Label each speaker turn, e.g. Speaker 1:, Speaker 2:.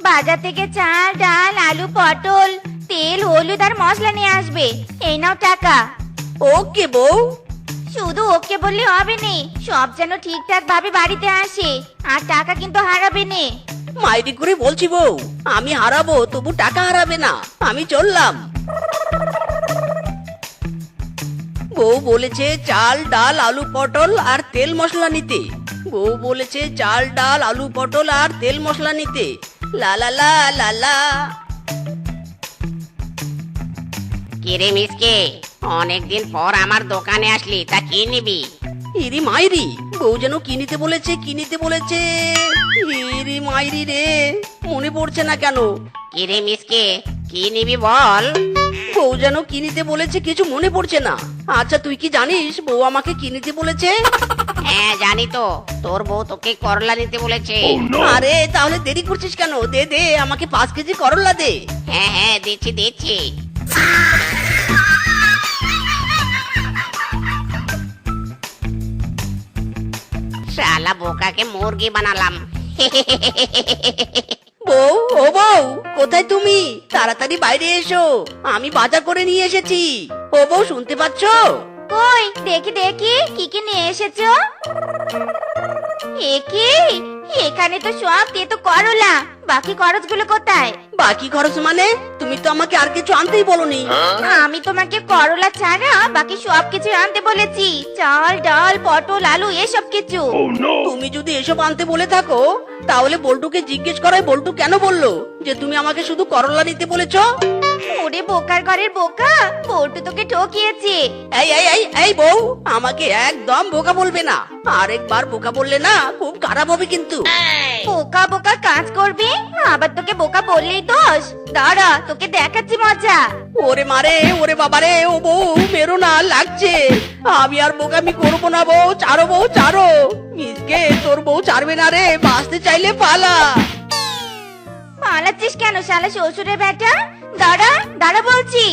Speaker 1: বাজার থেকে চাল ডাল আলু পটল তেল হলুদ আর মশলা নিয়ে আসবে। এই নাও টাকা।
Speaker 2: ওকে বউ।
Speaker 1: শুধু ওকে বললে হবে না, সব যেন ঠিকঠাক ভাবে বাড়িতে আসে, আর টাকা কিন্তু হারাবে না।
Speaker 2: মাইরি করে বলছি বউ, আমি হারাবো তবু টাকা হারাবে না। আমি চললাম। বউ বলেছে চাল ডাল আলু পটল আর তেল মশলা নিতে। বউ বলেছে চাল ডাল আলু পটল আর তেল মশলা নিতে। লা লা লা লা লা।
Speaker 3: কিরে মিসকে, অনেকদিন পর আমার দোকানে আসলি, তা কি নিবি?
Speaker 2: ইরি মাইরি, বউ যেন কি নিতে বলেছে কি নিতে বলেছে। ইরি মাইরি রে, মনে পড়ছে না কেন।
Speaker 3: কিরে মিসকে, কি নিবি বল?
Speaker 2: বউ যেন কি নিতে বলেছে কিছু মনে পড়ছে না। আচ্ছা তুই কি জানিস বউ আমাকে কি নিতে বলেছে?
Speaker 3: হ্যাঁ জানি তো, তোর বউ তোকে করলা নিতে বলেছে।
Speaker 2: আরে তাহলে দেরি করছিস কেন? দে দে আমাকে 5 কেজি করলা দে।
Speaker 3: হ্যাঁ হ্যাঁ দিচ্ছি দিচ্ছি। শালা বোকাকে মুরগি বানালাম।
Speaker 2: বউ, ও বউ, কোথায় তুমি? তাড়াতাড়ি বাইরে এসো, আমি বাজার করে নিয়ে এসেছি। ও বউ শুনতে পাচ্ছো?
Speaker 1: কই দেখি দেখি কি কি নিয়ে এসেছো। একি এখানে তো সব তেতো করলা, বাকি খরচগুলো কোথায়?
Speaker 2: বাকি খরচ মানে? তুমি তো আমাকে আর কিছু আনতেই বলোনি।
Speaker 1: আমি তোমাকে করলা ছাড়া বাকি সবকিছু আনতে বলেছি, চাল ডাল পটল আলু এসব কিছু।
Speaker 2: তুমি যদি এসব আনতে বলে থাকো তাহলে বল্টুকে জিজ্ঞেস করাই বল্টু কেন বললো যে তুমি আমাকে শুধু করলা নিতে বলেছো?
Speaker 1: ওরে বোকার ঘরের বোকা, বল্টু তোকে ঠকিয়েছে।
Speaker 2: এই এই এই এই বউ, আমাকে একদম বোকা বলবে না। আরেকবার বোকা বললে না খুব খারাপ হবে কিন্তু।
Speaker 1: বোকা বোকা কাজ করবি, আবার তোকে বোকা বললেই দোষ। দাঁড়া তোকে দেখাচ্ছি মজা।
Speaker 2: ওরে মারে, ওরে বাবারে, ও বউ মেরো না, লাগছে। আমি আর বোকামি করবো না বউ, ছাড়ো বউ ছাড়ো। মিসকে তোর বউ ছাড়বে না রে, বাঁচতে চাইলে পালা।
Speaker 1: পালাচ্ছিস কেন শালা শ্বশুরের বেটা? দাঁড়া দাঁড়া বলছি।